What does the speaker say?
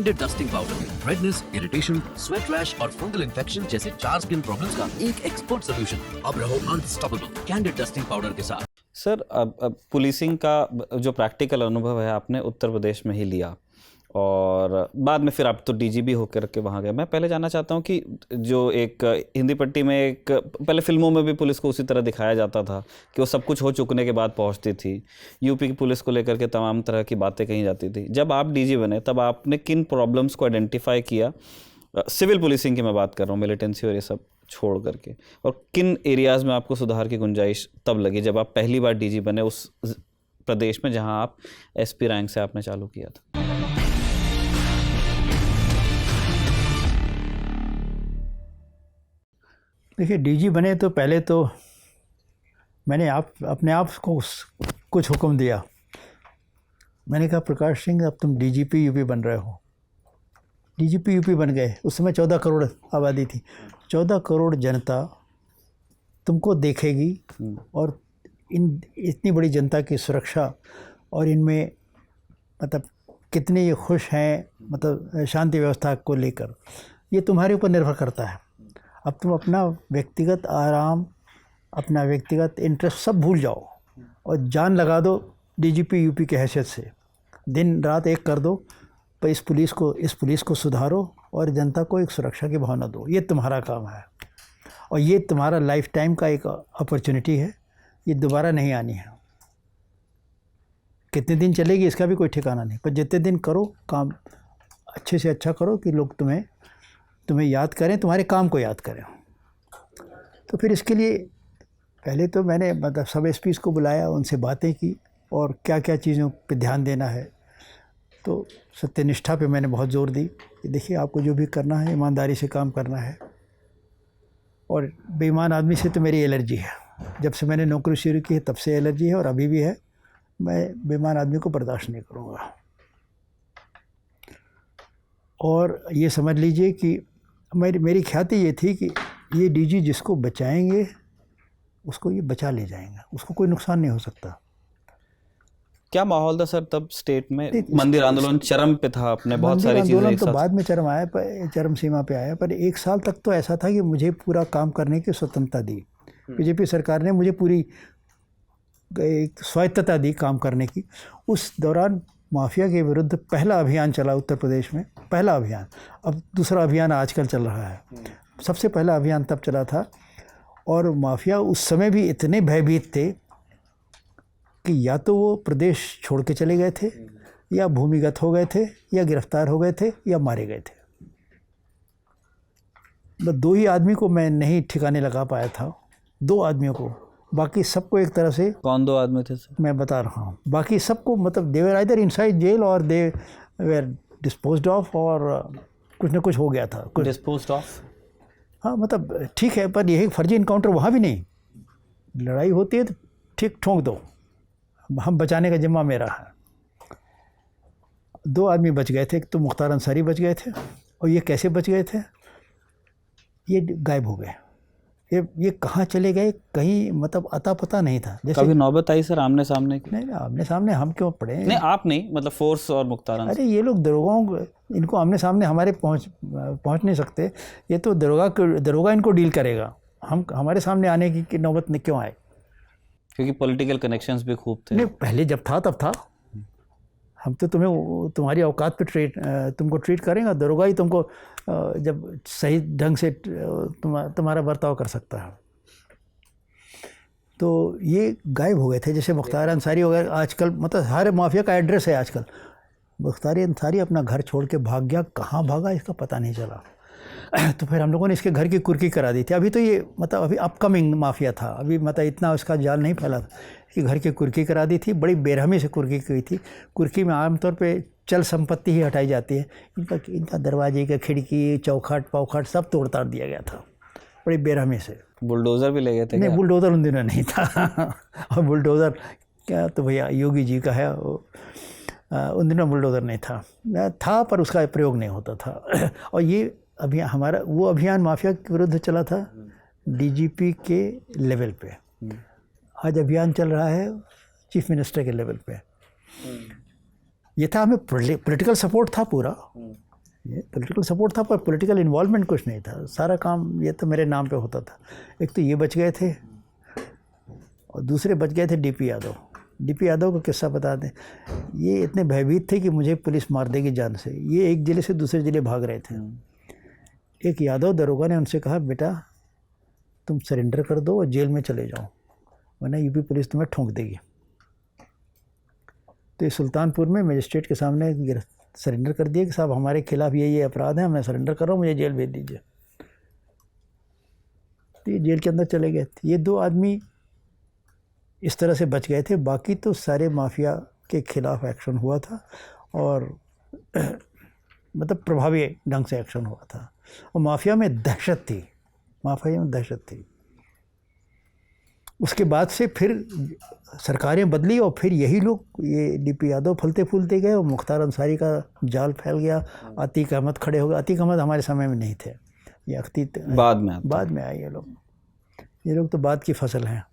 Candid dusting powder redness, irritation, sweat rash और fungal infection जैसे 4 skin problems का एक एक्सपर्ट सॉल्यूशन। अब रहो अनस्टॉपेबल कैंडिड डस्टिंग पाउडर के साथ। सर, अब पुलिसिंग का जो प्रैक्टिकल अनुभव है आपने उत्तर प्रदेश में ही लिया और बाद में फिर आप तो डीजीपी होकर के वहाँ गए। मैं पहले जानना चाहता हूँ कि जो एक हिंदी पट्टी में एक पहले फिल्मों में भी पुलिस को उसी तरह दिखाया जाता था कि वो सब कुछ हो चुकने के बाद पहुँचती थी। यूपी की पुलिस को लेकर के तमाम तरह की बातें कही जाती थी। जब आप डीजी बने तब आपने किन प्रॉब्लम्स को आइडेंटिफाई किया? सिविल पुलिसिंग की मैं बात कर रहा हूँ, मिलिटेंसी और ये सब छोड़ करके, और किन एरियाज़ में आपको सुधार की गुंजाइश तब लगी जब आप पहली बार डीजी बने उस प्रदेश में जहाँ आप एसपी रैंक से आपने चालू किया था? देखिए, डीजी बने तो पहले तो मैंने अपने आप को कुछ हुक्म दिया। मैंने कहा, प्रकाश सिंह, अब तुम डीजीपी यूपी बन रहे हो। डीजीपी यूपी बन गए। उस समय 14 करोड़ आबादी थी। 14 करोड़ जनता तुमको देखेगी और इतनी बड़ी जनता की सुरक्षा और इनमें मतलब कितने ये खुश हैं, मतलब शांति व्यवस्था को लेकर, ये तुम्हारे ऊपर निर्भर करता है। अब तुम अपना व्यक्तिगत आराम, अपना व्यक्तिगत इंटरेस्ट सब भूल जाओ और जान लगा दो डीजीपी यूपी के हैसियत से। दिन रात एक कर दो, पर इस पुलिस को सुधारो और जनता को एक सुरक्षा की भावना दो। ये तुम्हारा काम है और ये तुम्हारा लाइफ टाइम का एक अपॉर्चुनिटी है। ये दोबारा नहीं आनी है। कितने दिन चलेगी इसका भी कोई ठिकाना नहीं, पर जितने दिन करो काम अच्छे से अच्छा करो कि लोग तुम्हें याद करें, तुम्हारे काम को याद करें। तो फिर इसके लिए पहले तो मैंने मतलब सब एसपीज़ को बुलाया, उनसे बातें की और क्या क्या चीज़ों पे ध्यान देना है। तो सत्यनिष्ठा पे मैंने बहुत ज़ोर दी कि देखिए, आपको जो भी करना है ईमानदारी से काम करना है। और बेईमान आदमी से तो मेरी एलर्जी है। जब से मैंने नौकरी शुरू की है तब से एलर्जी है और अभी भी है। मैं बेईमान आदमी को बर्दाश्त नहीं करूँगा। और ये समझ लीजिए कि मेरी ख्याति ये थी कि ये डीजी जिसको बचाएंगे उसको ये बचा ले जाएंगे, उसको कोई नुकसान नहीं हो सकता। क्या माहौल था सर तब स्टेट में? मंदिर आंदोलन चरम पे था, अपने बहुत सारी चीजें आंदोलन तो बाद में चरम सीमा पे आया, पर एक साल तक तो ऐसा था कि मुझे पूरा काम करने की स्वतंत्रता दी। बीजेपी सरकार ने मुझे पूरी एक स्वायत्तता दी काम करने की। उस दौरान माफिया के विरुद्ध पहला अभियान चला उत्तर प्रदेश में, पहला अभियान। अब दूसरा अभियान आजकल चल रहा है। सबसे पहला अभियान तब चला था और माफिया उस समय भी इतने भयभीत थे कि या तो वो प्रदेश छोड़ के चले गए थे, या भूमिगत हो गए थे, या गिरफ्तार हो गए थे, या मारे गए थे। बस 2 ही आदमी को मैं नहीं ठिकाने लगा पाया था, 2 आदमियों को। बाकी सबको एक तरह से। कौन 2 आदमी थे सर? मैं बता रहा हूँ। बाकी सबको मतलब दे वर आइदर इनसाइड जेल और दे वर डिस्पोज्ड ऑफ, और कुछ न कुछ हो गया था। कुछ डिस्पोज्ड ऑफ? हाँ, मतलब ठीक है, पर यही फर्जी इनकाउंटर वहाँ भी नहीं। लड़ाई होती है तो ठीक ठोंक दो, हम बचाने का जिम्मा मेरा है। 2 आदमी बच गए थे। एक तो मुख्तार अंसारी बच गए थे, और ये कैसे बच गए थे? ये गायब हो गए। ये कहाँ चले गए, कहीं मतलब अता पता नहीं था। जैसे कभी नौबत आई सर आमने सामने की? नहीं, आमने सामने हम क्यों पड़े? नहीं, आप नहीं, मतलब फोर्स और मुख्तार। अरे ये लोग दरोगाओं, इनको आमने सामने हमारे पहुँच नहीं सकते। ये तो दरोगा इनको डील करेगा। हम हमारे सामने आने की नौबत नहीं क्यों आए? क्योंकि पॉलिटिकल कनेक्शंस भी खूब थे। नहीं, पहले जब था तब था। हम तो तुम्हारी औकात पे तुमको ट्रीट करेंगे। दरोगा ही तुमको जब सही ढंग से तुम्हारा बर्ताव कर सकता है। तो ये गायब हो गए थे। जैसे मुख्तार अंसारी हो गए आजकल, मतलब हर माफिया का एड्रेस है आजकल। मुख्तार अंसारी अपना घर छोड़ के भाग गया, कहाँ भागा इसका पता नहीं चला। तो फिर हम लोगों ने इसके घर की कुर्की करा दी थी। अभी तो ये मतलब अभी अपकमिंग माफिया था, अभी मतलब इतना उसका जाल नहीं फैला था। कि घर की कुर्की करा दी थी, बड़ी बेरहमी से कुर्की की थी। कुर्की में आमतौर पे चल संपत्ति ही हटाई जाती है। इनका दरवाजे का खिड़की, चौखट पौखट सब तोड़ ताड़ दिया गया था बड़ी बेरहमी से। बुलडोज़र भी ले गए थे? नहीं, बुलडोज़र उन दिनों नहीं था। और बुलडोज़र क्या तो भैया योगी जी का है। उन दिनों बुलडोज़र नहीं था, पर उसका प्रयोग नहीं होता था। और ये अभियान हमारा, वो अभियान माफिया के विरुद्ध चला था डीजीपी के लेवल पे। आज अभियान चल रहा है चीफ मिनिस्टर के लेवल पे। ये था, हमें पॉलिटिकल सपोर्ट था पूरा, ये पॉलिटिकल सपोर्ट था, पर पॉलिटिकल इन्वॉल्वमेंट कुछ नहीं था। सारा काम ये तो मेरे नाम पे होता था। एक तो ये बच गए थे और दूसरे बच गए थे डीपी यादव। डीपी यादव का किस्सा बता दें। ये इतने भयभीत थे कि मुझे पुलिस मार देगी जान से। ये एक ज़िले से दूसरे ज़िले भाग रहे थे। एक यादव दरोगा ने उनसे कहा, बेटा तुम सरेंडर कर दो और जेल में चले जाओ, वरना यूपी पुलिस तुम्हें ठोंक देगी। तो ये सुल्तानपुर में मजिस्ट्रेट के सामने सरेंडर कर दिया कि साहब हमारे खिलाफ ये अपराध है, मैं सरेंडर कर रहा हूँ, मुझे जेल भेज दीजिए। तो ये जेल के अंदर चले गए। ये 2 आदमी इस तरह से बच गए थे। बाकी तो सारे माफिया के खिलाफ एक्शन हुआ था और मतलब प्रभावी ढंग से एक्शन हुआ था। और माफिया में दहशत थी, माफिया में दहशत थी। उसके बाद से फिर सरकारें बदली और फिर यही लोग, ये डीपी यादव फलते फूलते गए और मुख्तार अंसारी का जाल फैल गया। अतीक अहमद खड़े हो गए। अतीक अहमद हमारे समय में नहीं थे, ये बाद में आए ये लोग। ये लोग तो बाद की फसल हैं।